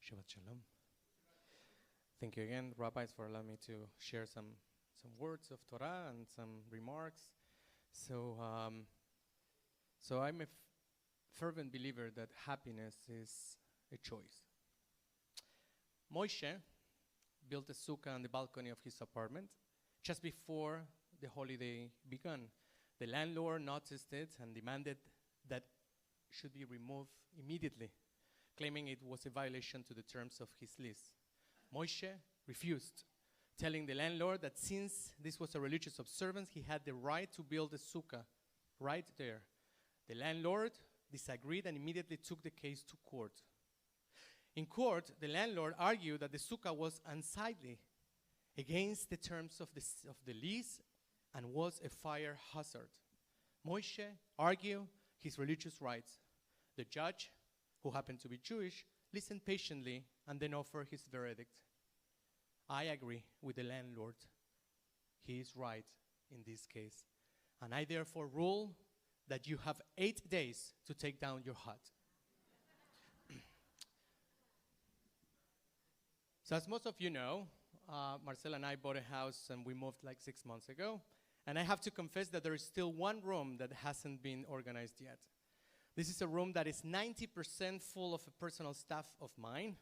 Shabbat Shalom. Thank you again, rabbis, for allowing me to share some words of Torah and some remarks. So I'm a fervent believer that happiness is a choice. Moshe built a sukkah on the balcony of his apartment just before the holiday began. The landlord noticed it and demanded that it should be removed immediately, claiming it was a violation to the terms of his lease. Moshe refused, telling the landlord that since this was a religious observance, he had the right to build a sukkah right there. The landlord disagreed and immediately took the case to court. In court, the landlord argued that the sukkah was unsightly, against the terms of the lease, and was a fire hazard. Moshe argued his religious rights. The judge, who happened to be Jewish, listened patiently and then offered his verdict. I agree with the landlord. He is right in this case. And I therefore rule that you have 8 days to take down your hut. So as most of you know, Marcel and I bought a house and we moved like 6 months ago. And I have to confess that there is still one room that hasn't been organized yet. This is a room that is 90% full of a personal stuff of mine.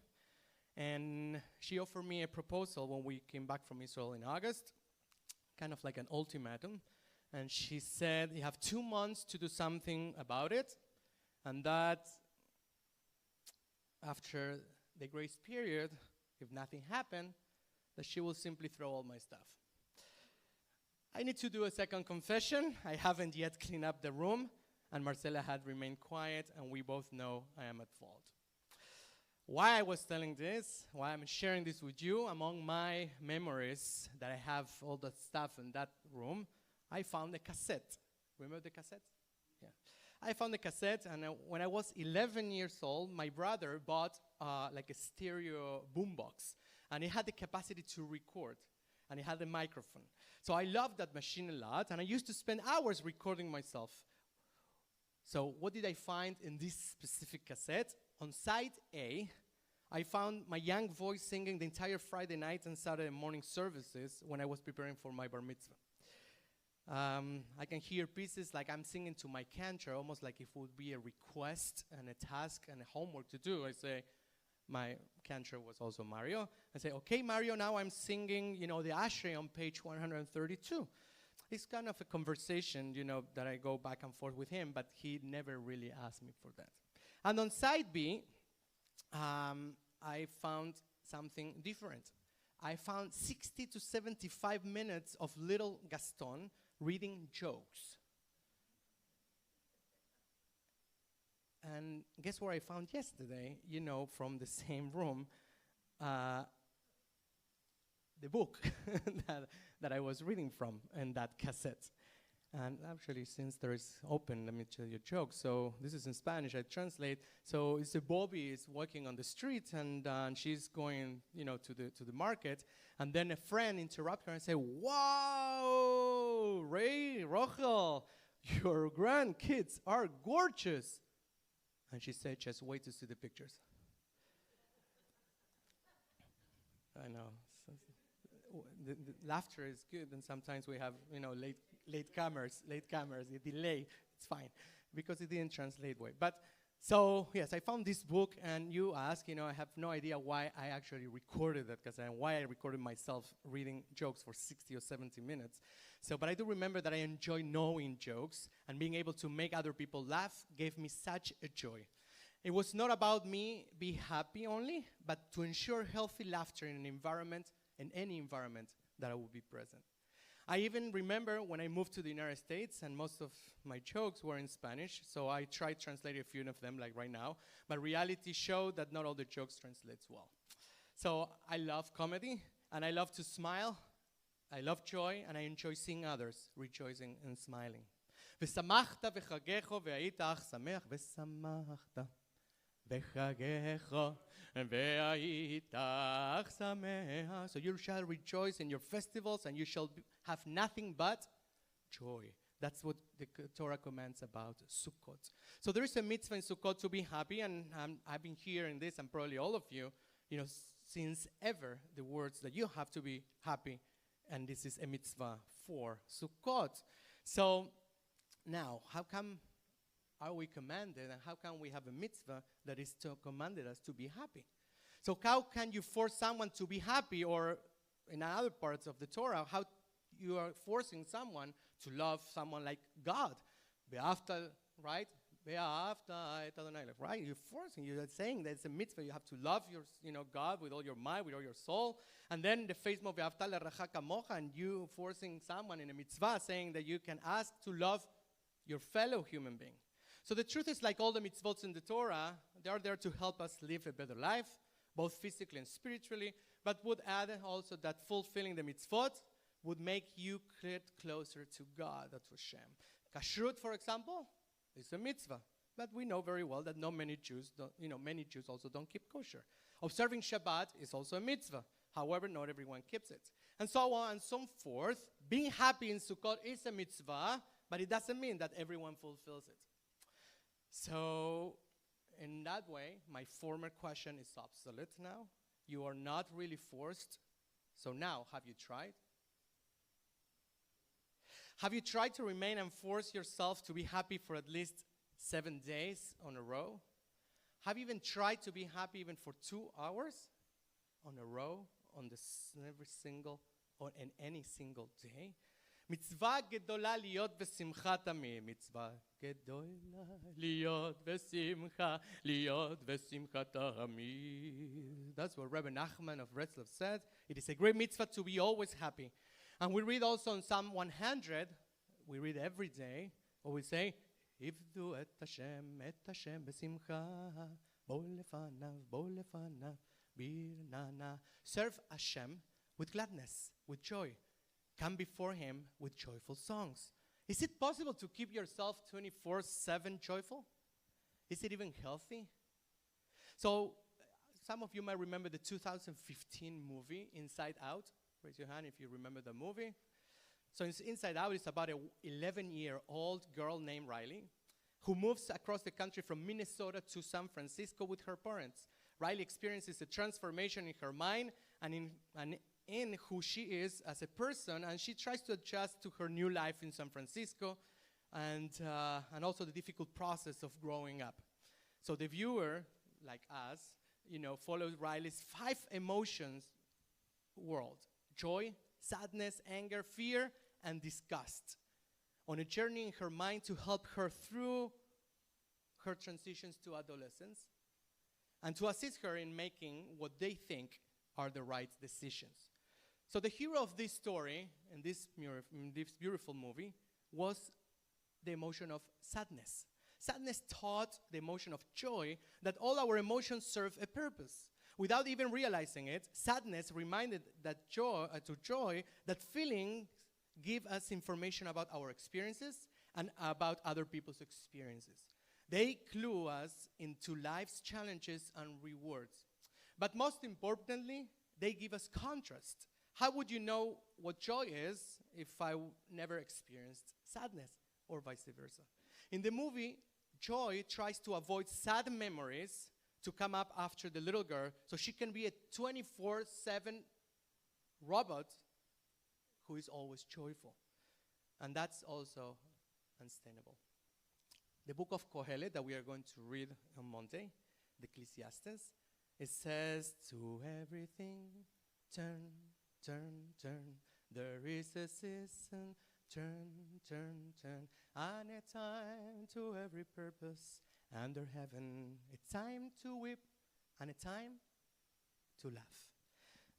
And she offered me a proposal when we came back from Israel in August, kind of like an ultimatum. And she said, you have 2 months to do something about it. And that after the grace period, if nothing happened, that she will simply throw all my stuff. I need to do a second confession. I haven't yet cleaned up the room, and Marcela had remained quiet, and we both know I am at fault. Why I was telling this, why I'm sharing this with you, among my memories that I have all that stuff in that room, I found a cassette. Remember the cassette? Yeah. I found a cassette, and when I was 11 years old, my brother bought like a stereo boombox, and it had the capacity to record, and it had a microphone. So I loved that machine a lot, and I used to spend hours recording myself. So what did I find in this specific cassette? On side A, I found my young voice singing the entire Friday night and Saturday morning services when I was preparing for my bar mitzvah. I can hear pieces like I'm singing to my Cantor, almost like if it would be a request and a task and a homework to do. I say, my Cantor was also Mario. I say, okay, Mario, now I'm singing, the Ashrei on page 132. It's kind of a conversation, that I go back and forth with him, but he never really asked me for that. And on side B, I found something different. I found 60 to 75 minutes of little Gaston reading jokes. And guess where I found yesterday, from the same room, the book that I was reading from in that cassette. And actually, since there is open, let me tell you a joke. So this is in Spanish, I translate. So it's a Bobby is walking on the street, and she's going, to the market. And then a friend interrupts her and say, wow, Ray, Rochel, your grandkids are gorgeous. And she said, just wait to see the pictures. I know. The laughter is good, and sometimes we have, late comers, the delay. It's fine, because it didn't translate well. But so, yes, I found this book, and you ask, I have no idea why I actually recorded that, because why I recorded myself reading jokes for 60 or 70 minutes. So, but I do remember that I enjoy knowing jokes, and being able to make other people laugh gave me such a joy. It was not about me be happy only, but to ensure healthy laughter in an environment, in any environment that I would be present. I even remember when I moved to the United States, and most of my jokes were in Spanish, so I tried translating a few of them, like right now, but reality showed that not all the jokes translates well. So I love comedy, and I love to smile, I love joy, and I enjoy seeing others rejoicing and smiling. ושמחת בחגך והיית אך שמח ושמחת בחגך והיית אך שמח. So you shall rejoice in your festivals, and you shall have nothing but joy. That's what the Torah commands about Sukkot. So there is a mitzvah in Sukkot to be happy, and I've been hearing this, and probably all of you, since ever, the words that you have to be happy, and this is a mitzvah for Sukkot. So now, how come are we commanded, and how can we have a mitzvah that is commanded us to be happy? So how can you force someone to be happy, or in other parts of the Torah, how you are forcing someone to love someone like God? Be'afta, right? Be'afta et Adonai, right? You're forcing, you're saying that it's a mitzvah. You have to love your, God with all your mind, with all your soul. And then the face of be'afta l'recha kamocha, and you forcing someone in a mitzvah saying that you can ask to love your fellow human being. So the truth is, like all the mitzvot in the Torah, they are there to help us live a better life, both physically and spiritually, but would add also that fulfilling the mitzvot would make you get closer to God, that's Hashem. Kashrut, for example, is a mitzvah, but we know very well that many Jews also don't keep kosher. Observing Shabbat is also a mitzvah. However, not everyone keeps it. And so on and so forth. Being happy in Sukkot is a mitzvah, but it doesn't mean that everyone fulfills it. So, in that way, my former question is obsolete now. You are not really forced. So now, have you tried? Have you tried to remain and force yourself to be happy for at least 7 days on a row? Have you even tried to be happy even for 2 hours on a row on any single day? מצווה גדולה להיות בשמחה תמיד. מצווה גדולה להיות בשמחה, להיות בשמחה תמיד. That's what Rabbi Nachman of Breslov said. It is a great mitzvah to be always happy. And we read also in Psalm 100, we read every day, or we say, עבדו את השם בשמחה, בואו לפניו, ברננה. Serve Hashem with gladness, with joy. Come before him with joyful songs. Is it possible to keep yourself 24/7 joyful? Is it even healthy? So, some of you might remember the 2015 movie, Inside Out. Raise your hand if you remember the movie. So Inside Out is about an 11-year-old girl named Riley who moves across the country from Minnesota to San Francisco with her parents. Riley experiences a transformation in her mind and in who she is as a person, and she tries to adjust to her new life in San Francisco and also the difficult process of growing up. So the viewer, like us, follows Riley's 5 emotions world: joy, sadness, anger, fear, and disgust, on a journey in her mind to help her through her transitions to adolescence and to assist her in making what they think are the right decisions. So the hero of this story, in this beautiful movie, was the emotion of sadness. Sadness taught the emotion of joy that all our emotions serve a purpose. Without even realizing it, sadness reminded that joy that feelings give us information about our experiences and about other people's experiences. They clue us into life's challenges and rewards. But most importantly, they give us contrast. How would you know what joy is if I never experienced sadness, or vice versa? In the movie, Joy tries to avoid sad memories to come up after the little girl so she can be a 24/7 robot who is always joyful. And that's also unsustainable. The book of Kohelet that we are going to read on Monday, the Ecclesiastes, it says, to everything, turn, turn, turn. There is a season, turn, turn, turn. And a time to every purpose under heaven. A time to weep and a time to laugh.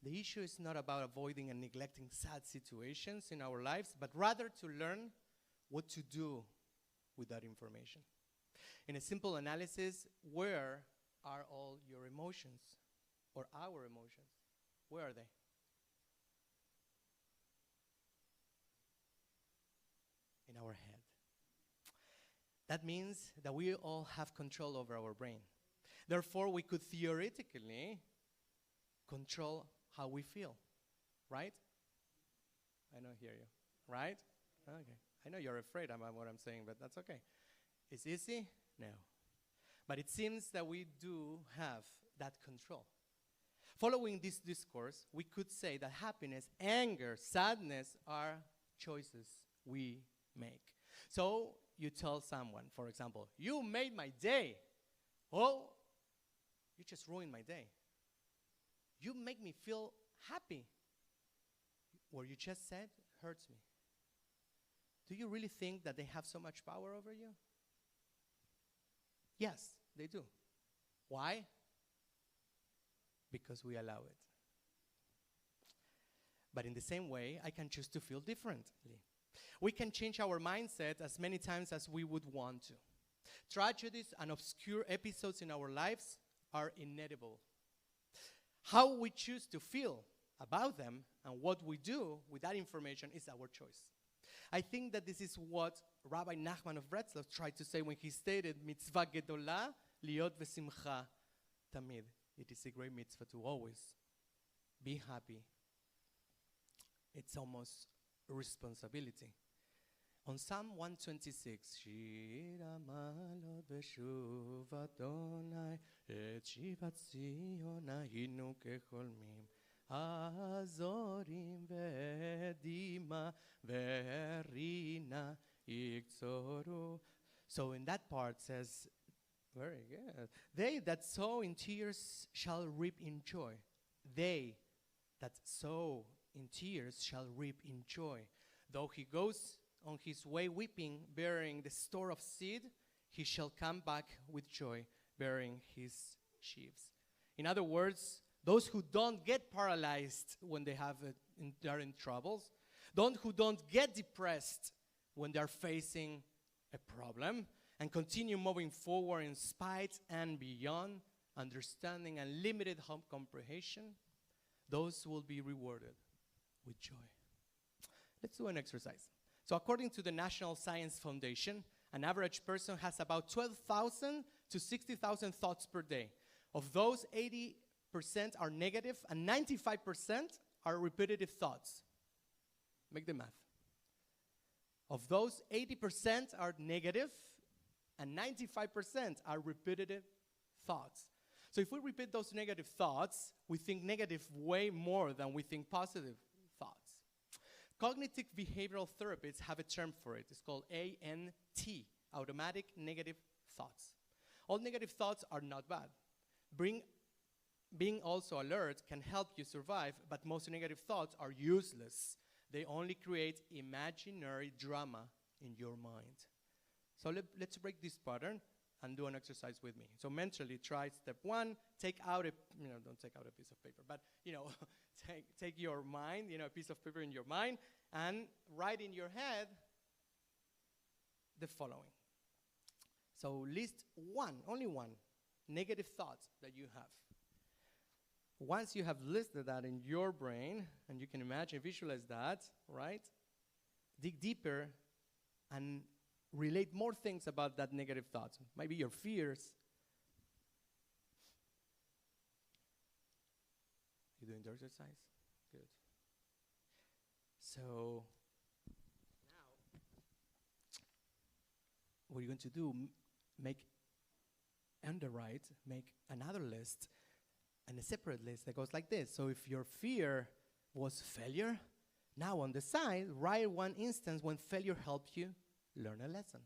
The issue is not about avoiding and neglecting sad situations in our lives, but rather to learn what to do with that information. In a simple analysis, where are all your emotions, or our emotions? Where are they? In our head. That means that we all have control over our brain. Therefore, we could theoretically control how we feel, right? I don't hear you, right? Okay. I know you're afraid about what I'm saying, but that's okay. It's easy? No. But it seems that we do have that control. Following this discourse, we could say that happiness, anger, sadness are choices we make. So you tell someone, for example, you made my day. Oh, you just ruined my day. You make me feel happy. What you just said hurts me. Do you really think that they have so much power over you? Yes, they do. Why? Because we allow it. But in the same way, I can choose to feel differently. We can change our mindset as many times as we would want to. Tragedies and obscure episodes in our lives are inevitable. How we choose to feel about them and what we do with that information is our choice. I think that this is what Rabbi Nachman of Breslov tried to say when he stated, mitzvah gedolah liot v'simcha tamid. It is a great mitzvah to always be happy. It's almost a responsibility. On Psalm 126, Shir Amalot Beshuv Adonai Et Shivat Zion Ahinu Kecholmim Azorim Vedima Verina Ikzoru. So in that part says, very good. They that sow in tears shall reap in joy. They that sow in tears shall reap in joy. Though he goes on his way weeping, bearing the store of seed, he shall come back with joy, bearing his sheaves. In other words, those who don't get paralyzed when they are in troubles, who don't get depressed when they're facing a problem, and continue moving forward in spite and beyond understanding and limited comprehension, those will be rewarded with joy. Let's do an exercise. So according to the National Science Foundation, an average person has about 12,000 to 60,000 thoughts per day. Of those, 80% are negative and 95% are repetitive thoughts. Make the math. Of those, 80% are negative and 95% are repetitive thoughts. So if we repeat those negative thoughts, we think negative way more than we think positive thoughts. Cognitive behavioral therapists have a term for it. It's called ANT, automatic negative thoughts. All negative thoughts are not bad. Being also alert can help you survive, but most negative thoughts are useless. They only create imaginary drama in your mind. So let's break this pattern and do an exercise with me. So mentally try step one, don't take out a piece of paper, but take your mind, a piece of paper in your mind and write in your head the following. So list only one negative thought that you have. Once you have listed that in your brain, and you can imagine, visualize that, right? Dig deeper and relate more things about that negative thoughts. Maybe your fears. You doing the exercise? Good. So now, what you're going to do, make another list, and a separate list that goes like this. So if your fear was failure, now on the side, write one instance when failure helped you learn a lesson.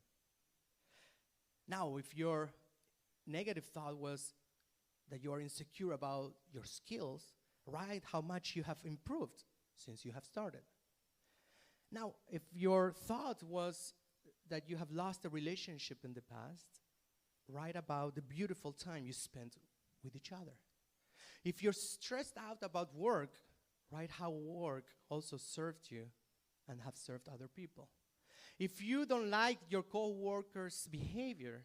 Now, if your negative thought was that you are insecure about your skills, write how much you have improved since you have started. Now, if your thought was that you have lost a relationship in the past, write about the beautiful time you spent with each other. If you're stressed out about work, write how work also served you and have served other people. If you don't like your co-worker's behavior,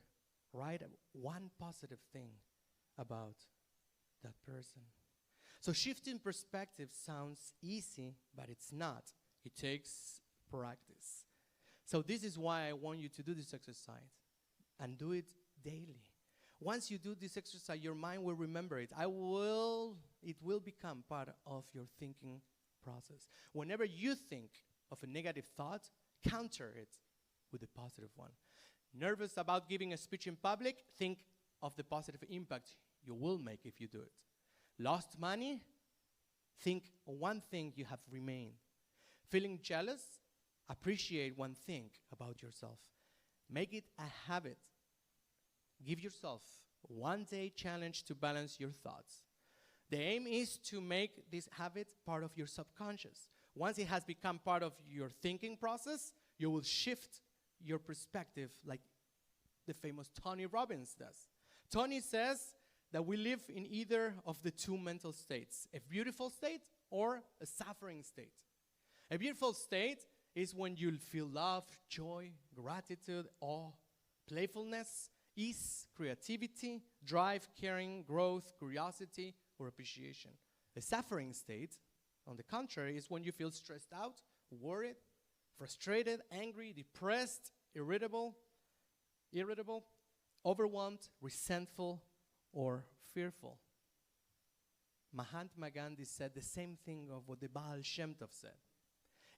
write one positive thing about that person. So shifting perspective sounds easy, but it's not. It takes practice. So this is why I want you to do this exercise and do it daily. Once you do this exercise, your mind will remember it. It will become part of your thinking process. Whenever you think of a negative thought, counter it with a positive one. Nervous about giving a speech in public? Think of the positive impact you will make if you do it. Lost money? Think one thing you have remained. Feeling jealous? Appreciate one thing about yourself. Make it a habit. Give yourself one day challenge to balance your thoughts. The aim is to make this habit part of your subconscious. Once it has become part of your thinking process, you will shift your perspective like the famous Tony Robbins does. Tony says that we live in either of the two mental states, a beautiful state or a suffering state. A beautiful state is when you'll feel love, joy, gratitude, awe, playfulness, ease, creativity, drive, caring, growth, curiosity, or appreciation. A suffering state, on the contrary, is when you feel stressed out, worried, frustrated, angry, depressed, irritable, overwhelmed, resentful, or fearful. Mahatma Gandhi said the same thing of what the Baal Shem Tov said.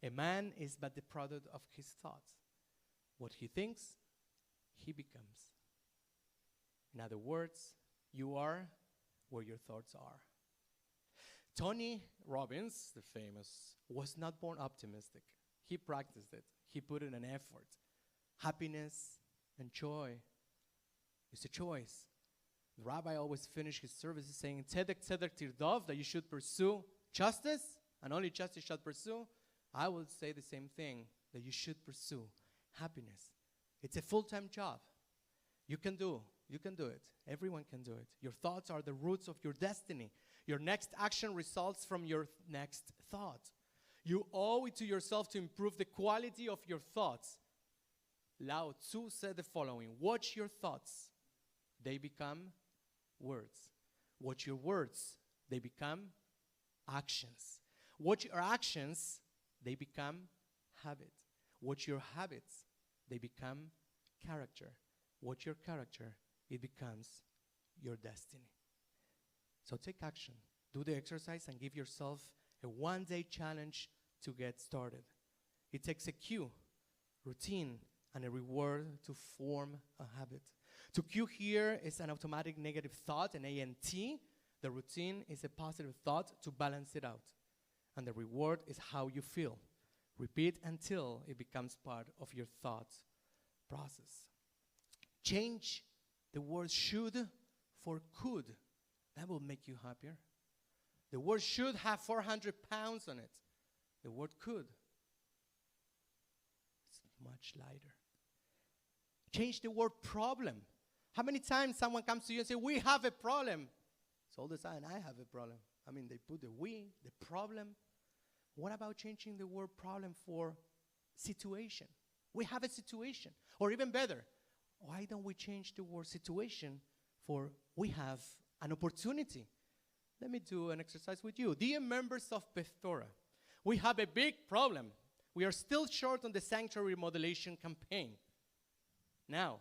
A man is but the product of his thoughts. What he thinks, he becomes. In other words, you are where your thoughts are. Tony Robbins, the famous, was not born optimistic. He practiced it. He put in an effort. Happiness and joy is a choice. The rabbi always finished his services saying, Tzedek, tzedek tirdov, that you should pursue justice, and only justice shall pursue. I will say the same thing, that you should pursue happiness. It's a full-time job. You can do it. Everyone can do it. Your thoughts are the roots of your destiny. Your next action results from your next thought. You owe it to yourself to improve the quality of your thoughts. Lao Tzu said the following: watch your thoughts, they become words. Watch your words, they become actions. Watch your actions, they become habit. Watch your habits, they become character. Watch your character, it becomes your destiny. So take action. Do the exercise and give yourself a one-day challenge to get started. It takes a cue, routine, and a reward to form a habit. To cue here is an automatic negative thought, an ANT. The routine is a positive thought to balance it out. And the reward is how you feel. Repeat until it becomes part of your thought process. Change the word should for could. That will make you happier. The word should have 400 pounds on it. The word could, it's much lighter. Change the word problem. How many times someone comes to you and says, we have a problem? So all the time, I have a problem. I mean, they put the we, the problem. What about changing the word problem for situation? We have a situation. Or even better, why don't we change the word situation for we have an opportunity? Let me do an exercise with you. Dear members of Beth Torah, we have a big problem. We are still short on the sanctuary remodelation campaign. Now,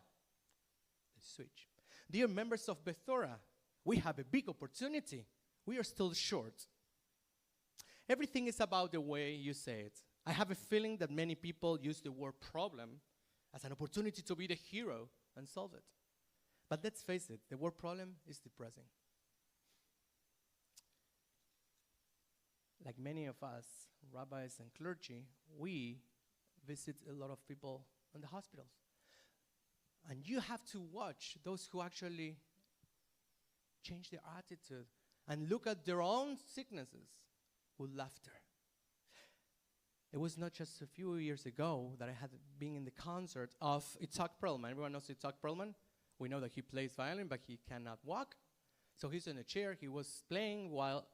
let's switch. Dear members of Beth Torah, we have a big opportunity. We are still short. Everything is about the way you say it. I have a feeling that many people use the word problem as an opportunity to be the hero and solve it. But let's face it, the word problem is depressing. Like many of us, rabbis and clergy, we visit a lot of people in the hospitals. And you have to watch those who actually change their attitude and look at their own sicknesses with laughter. It was not just a few years ago that I had been in the concert of Itzhak Perlman. Everyone knows Itzhak Perlman. We know that he plays violin, but he cannot walk. So he's in a chair. He was playing while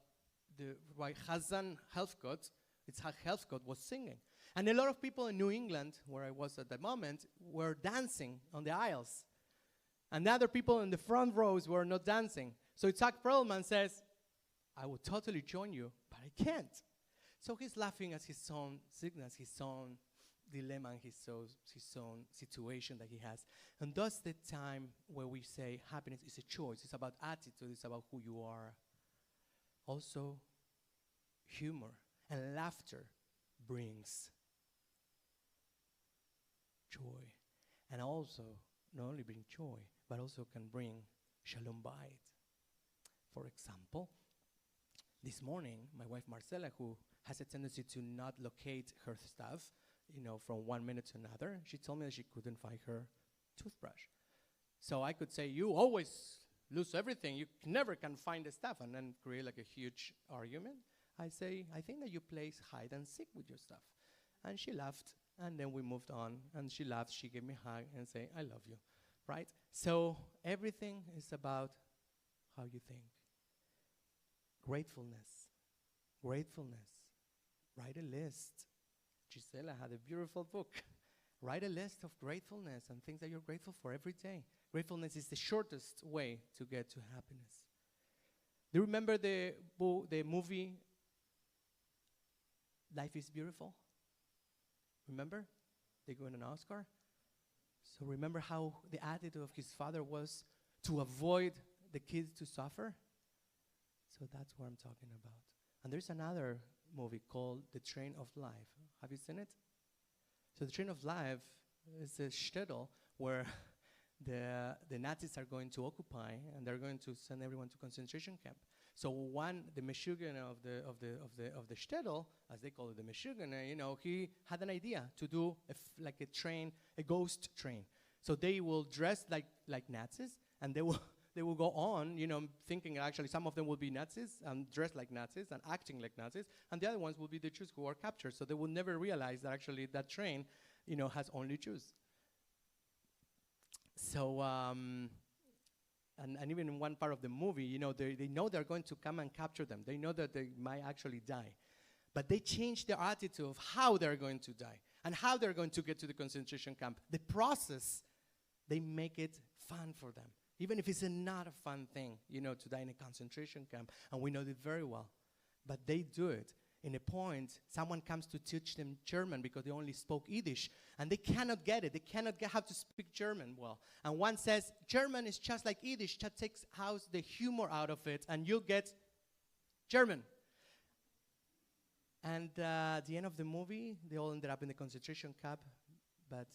the Rav-Hazzan Itzhak Helfgott was singing. And a lot of people in New England, where I was at that moment, were dancing on the aisles. And the other people in the front rows were not dancing. So Itzhak Perlman says, I would totally join you, but I can't. So he's laughing at his own sickness, his own dilemma, and his own situation that he has. And that's the time where we say happiness is a choice. It's about attitude. It's about who you are. Also, humor and laughter brings joy. And also, not only bring joy, but also can bring shalom bayit. For example, This morning, my wife Marcela, who has a tendency to not locate her stuff, from 1 minute to another, she told me that she couldn't find her toothbrush. So I could say, you always lose everything. You never can find the stuff, and then create like a huge argument. I say, I think that you play hide and seek with your stuff. And she laughed, and then we moved on. And she laughed, she gave me a hug and say, I love you, right? So everything is about how you think. Gratefulness. Write a list. Gisela had a beautiful book. Write a list of gratefulness and things that you're grateful for every day. Gratefulness is the shortest way to get to happiness. Do you remember the movie Life is Beautiful? Remember? They won an Oscar. So remember how the attitude of his father was to avoid the kids to suffer? So that's what I'm talking about. And there's another movie called The Train of Life. Have you seen it? So The Train of Life is a shtetl where the Nazis are going to occupy, and they're going to send everyone to concentration camp. So the Meshuggah of the shtetl, as they call it, the Meshuggah, he had an idea to do like a train, a ghost train. So they will dress like Nazis, and they will go on, thinking actually some of them will be Nazis and dressed like Nazis and acting like Nazis, and the other ones will be the Jews who are captured. So they will never realize that actually that train, has only Jews. So, and even in one part of the movie, they know they're going to come and capture them. They know that they might actually die. But they change their attitude of how they're going to die and how they're going to get to the concentration camp. The process, they make it fun for them. Even if it's not a fun thing, to die in a concentration camp, and we know it very well. But they do it. In a point, someone comes to teach them German because they only spoke Yiddish, and they cannot get it. They cannot get how to speak German well. And one says, German is just like Yiddish, that takes out the humor out of it, and you get German. And at the end of the movie, they all ended up in the concentration camp, but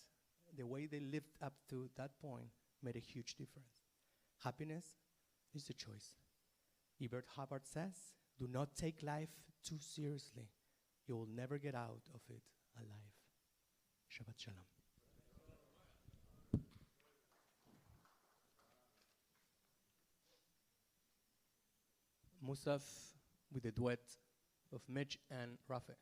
the way they lived up to that point made a huge difference. Happiness is a choice. Ebert Hubbard says, do not take life too seriously. You will never get out of it alive. Shabbat Shalom. Musaf with the duet of Mitch and Rafe.